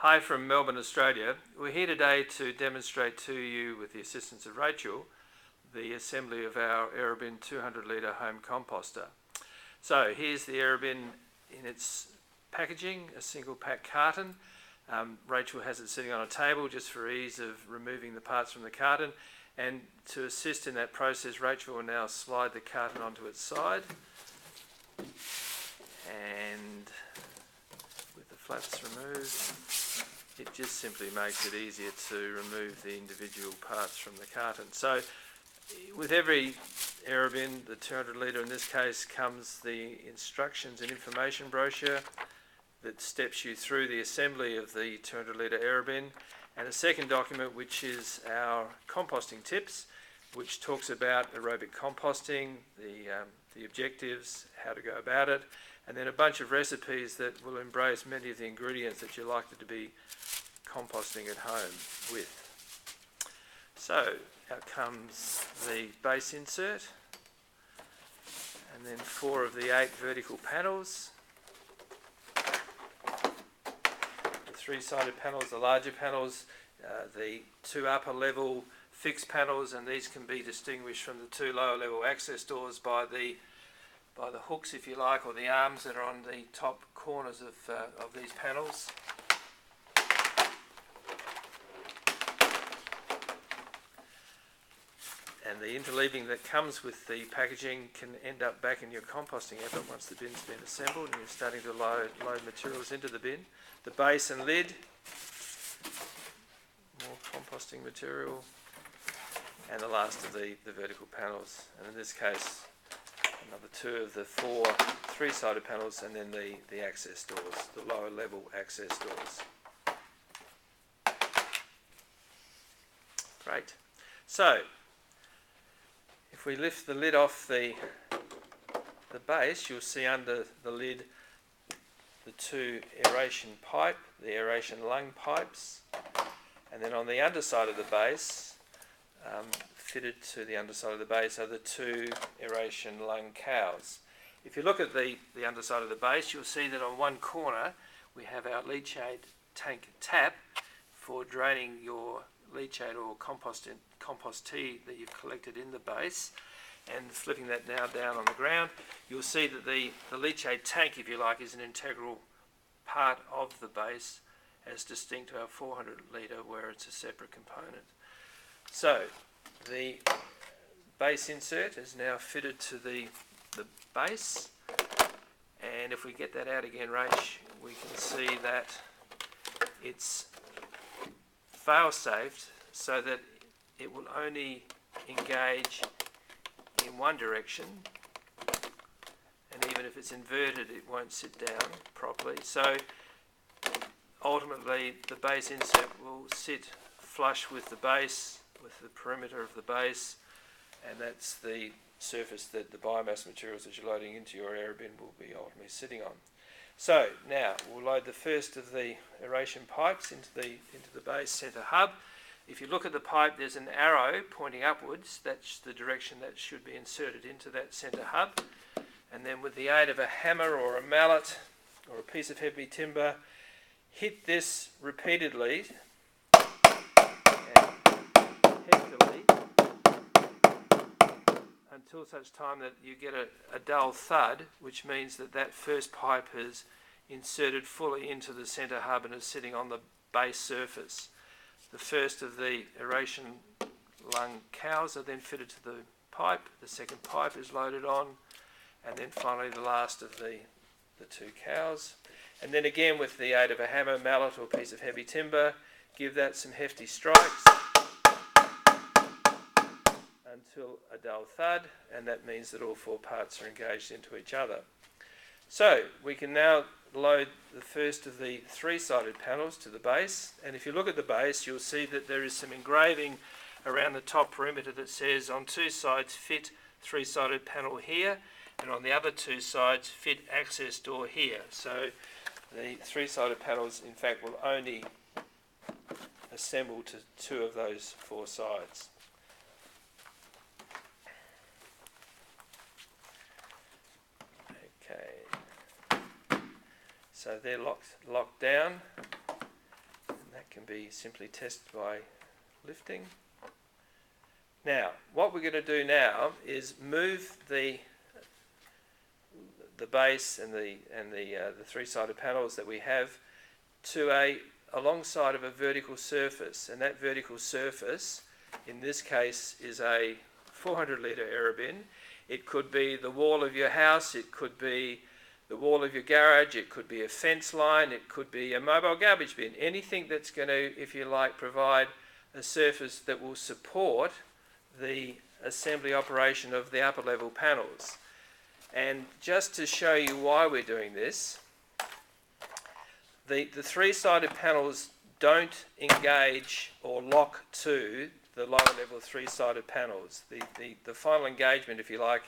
Hi from Melbourne, Australia. We're here today to demonstrate to you, with the assistance of Rachel, the assembly of our Aerobin 200 litre home composter. So here's the Aerobin in its packaging, a single pack carton. Rachel has it sitting on a table just for ease of removing the parts from the carton, and to assist in that process, Rachel will now slide the carton onto its side, and with the flaps removed, it just simply makes it easier to remove the individual parts from the carton. So with every Aerobin, the 200 litre in this case, comes the instructions and information brochure that steps you through the assembly of the 200 litre Aerobin, and a second document which is our composting tips, which talks about aerobic composting, the objectives, how to go about it, and then a bunch of recipes that will embrace many of the ingredients that you're likely to be composting at home with. So out comes the base insert, and then 4 of the 8 vertical panels. The 3-sided panels, the larger panels, the 2 upper level fixed panels, and these can be distinguished from the 2 lower level access doors by the hooks, if you like, or the arms that are on the top corners of these panels. And the interleaving that comes with the packaging can end up back in your composting effort once the bin's been assembled and you're starting to load materials into the bin. The base and lid, more composting material, and the last of the vertical panels. And in this case, another 2 of the 4 3-sided panels, and then the access doors, the lower level access doors. Great. So if we lift the lid off the base, you'll see under the lid the 2 aeration pipe, the aeration lung pipes, and then on the underside of the base, fitted to the underside of the base, are the 2 aeration lung cowls. If you look at the underside of the base, you'll see that on one corner we have our leachate tank tap for draining your leachate or compost tea that you've collected in the base, and flipping that now down on the ground, you'll see that the leachate tank, if you like, is an integral part of the base, as distinct to our 400 litre where it's a separate component. So the base insert is now fitted to the base, and if we get that out again, Rach, we can see that it's fail-safed so that it will only engage in one direction, and even if it's inverted it won't sit down properly. So ultimately the base insert will sit flush with the base, with the perimeter of the base, and that's the surface that the biomass materials that you're loading into your Aerobin will be ultimately sitting on. So now we'll load the first of the aeration pipes into the base centre hub. If you look at the pipe, there's an arrow pointing upwards. That's the direction that should be inserted into that centre hub. And then with the aid of a hammer or a mallet or a piece of heavy timber, hit this repeatedly and heavily until such time that you get a dull thud, which means that first pipe has inserted fully into the centre hub and is sitting on the base surface. The first of the aeration lung cows are then fitted to the pipe, the second pipe is loaded on, and then finally the last of the 2 cows. And then again, with the aid of a hammer, mallet or piece of heavy timber, give that some hefty strikes until a dull thud, and that means that all 4 parts are engaged into each other. So we can now load the first of the 3-sided panels to the base, and if you look at the base you'll see that there is some engraving around the top perimeter that says on 2 sides fit 3-sided panel here, and on the other 2 sides fit access door here. So the 3-sided panels in fact will only assemble to 2 of those 4 sides. Okay. So they're locked down, can be simply tested by lifting. Now, what we're going to do now is move the base and the three-sided panels that we have to alongside of a vertical surface, and that vertical surface in this case is a 400 litre Aerobin. It could be the wall of your house, it could be the wall of your garage, it could be a fence line, it could be a mobile garbage bin, anything that's going to, if you like, provide a surface that will support the assembly operation of the upper level panels. And just to show you why we're doing this, the three-sided panels don't engage or lock to the lower level three-sided panels. The final engagement, if you like,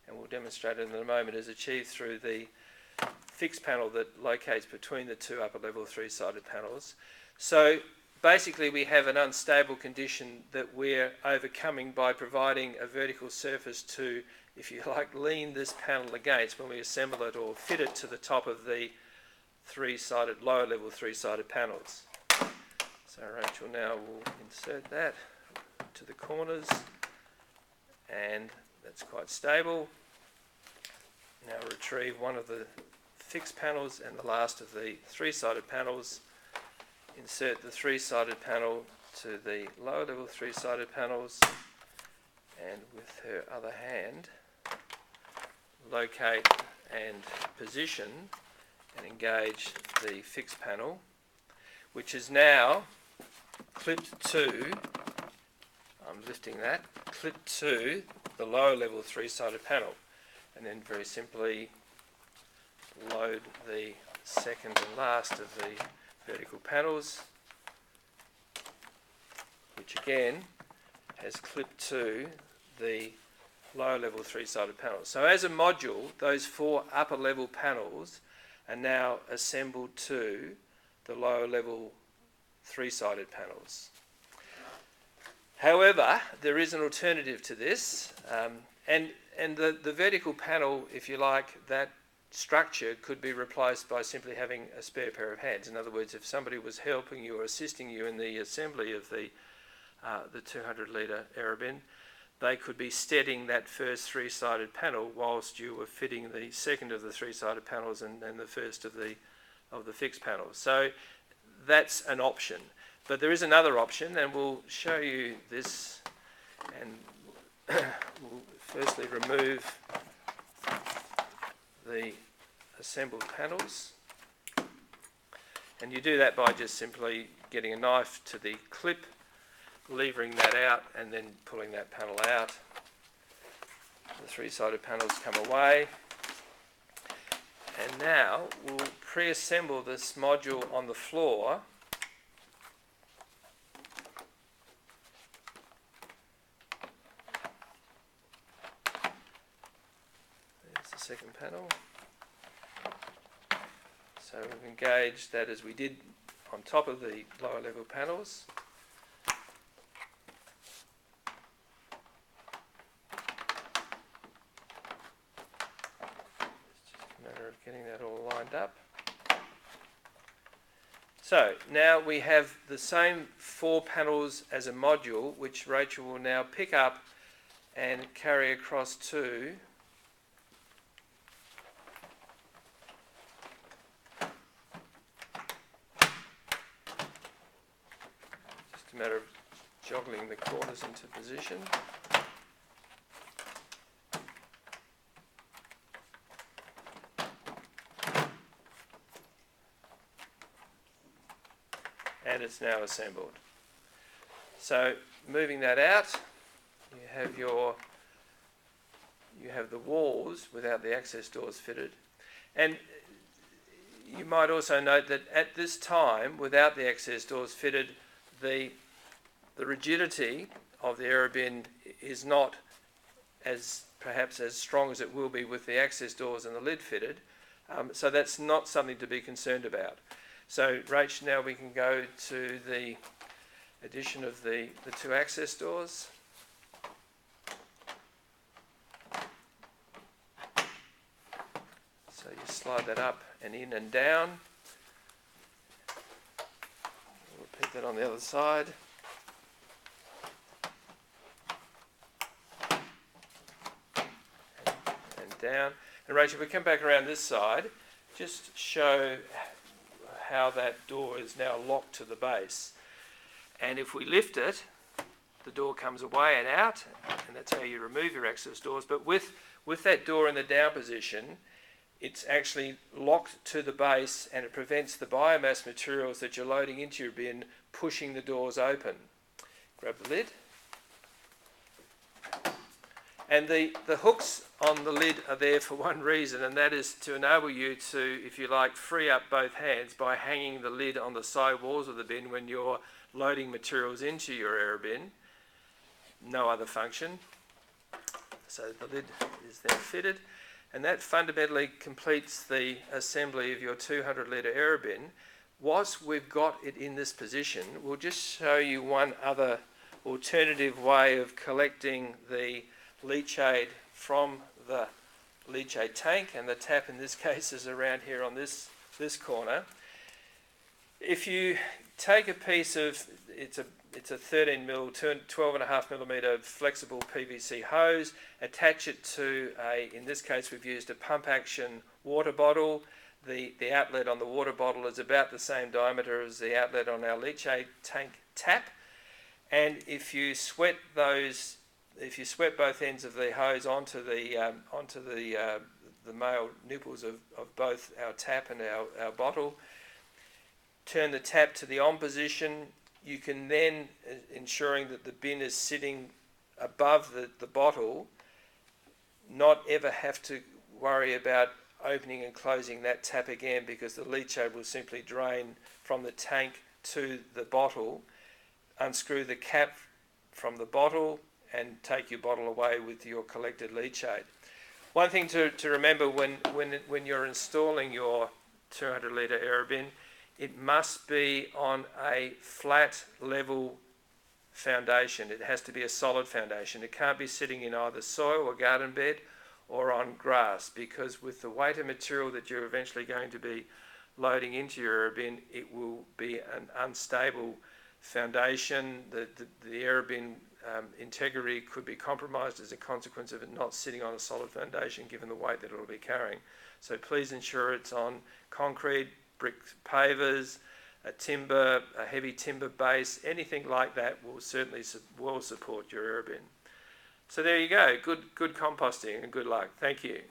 and we'll demonstrate it in a moment, is achieved through the fixed panel that locates between the two upper level three-sided panels. So basically we have an unstable condition that we're overcoming by providing a vertical surface to, if you like, lean this panel against when we assemble it or fit it to the top of the three-sided, lower level three-sided panels. So Rachel now will insert that to the corners, and that's quite stable. Now retrieve one of the fixed panels and the last of the three-sided panels. Insert the three-sided panel to the lower level three-sided panels, and with her other hand locate and position and engage the fixed panel, which is now clipped to, I'm lifting that, clipped to the lower level three-sided panel, and then very simply load the second and last of the vertical panels, which again has clipped to the lower level three-sided panels. So as a module, those four upper level panels are now assembled to the lower level three-sided panels. However, there is an alternative to this, and the vertical panel, if you like, that structure could be replaced by simply having a spare pair of hands. In other words, if somebody was helping you or assisting you in the assembly of the 200 litre Aerobin, they could be steadying that first three-sided panel whilst you were fitting the second of the three-sided panels and the first of the fixed panels. So that's an option. But there is another option, and we'll show you this, and we'll firstly remove the assembled panels, and you do that by just simply getting a knife to the clip, levering that out and then pulling that panel out. The three-sided panels come away, and now we'll pre-assemble this module on the floor. There's the second panel. So we've engaged that as we did on top of the lower level panels. Getting that all lined up. So now we have the same four panels as a module, which Rachel will now pick up and carry across to just a matter of joggling the corners into position. And it's now assembled. So moving that out, you have the walls without the access doors fitted. And you might also note that at this time, without the access doors fitted, the rigidity of the Aerobin is not perhaps as strong as it will be with the access doors and the lid fitted. So that's not something to be concerned about. So Rach, now we can go to the addition of the two access doors. So you slide that up and in and down. We'll repeat that on the other side. And down. And Rachel, if we come back around this side, just show how that door is now locked to the base. And if we lift it, the door comes away and out, and that's how you remove your access doors. But with that door in the down position, it's actually locked to the base, and it prevents the biomass materials that you're loading into your bin pushing the doors open. Grab the lid. And the hooks on the lid are there for one reason, and that is to enable you to, if you like, free up both hands by hanging the lid on the side walls of the bin when you're loading materials into your Aerobin. No other function. So the lid is then fitted, and that fundamentally completes the assembly of your 200 litre Aerobin. Whilst we've got it in this position, we'll just show you one other alternative way of collecting the leachate from the leachate tank, and the tap in this case is around here on this corner. If you take a piece of, it's a 13 mil, 12.5 millimetre flexible PVC hose, attach it to in this case we've used a pump action water bottle. The outlet on the water bottle is about the same diameter as the outlet on our leachate tank tap, and if you sweat both ends of the hose onto the male nipples of both our tap and our bottle, turn the tap to the on position, you can then, ensuring that the bin is sitting above the bottle, not ever have to worry about opening and closing that tap again, because the leachate will simply drain from the tank to the bottle, unscrew the cap from the bottle, and take your bottle away with your collected leachate. One thing to remember when you're installing your 200 litre Aerobin, it must be on a flat, level foundation. It has to be a solid foundation. It can't be sitting in either soil or garden bed or on grass, because with the weight of material that you're eventually going to be loading into your Aerobin, it will be an unstable foundation. The Aerobin integrity could be compromised as a consequence of it not sitting on a solid foundation, given the weight that it will be carrying. So please ensure it's on concrete, brick pavers, a heavy timber base. Anything like that will certainly well support your Aerobin. So there you go. Good composting and good luck. Thank you.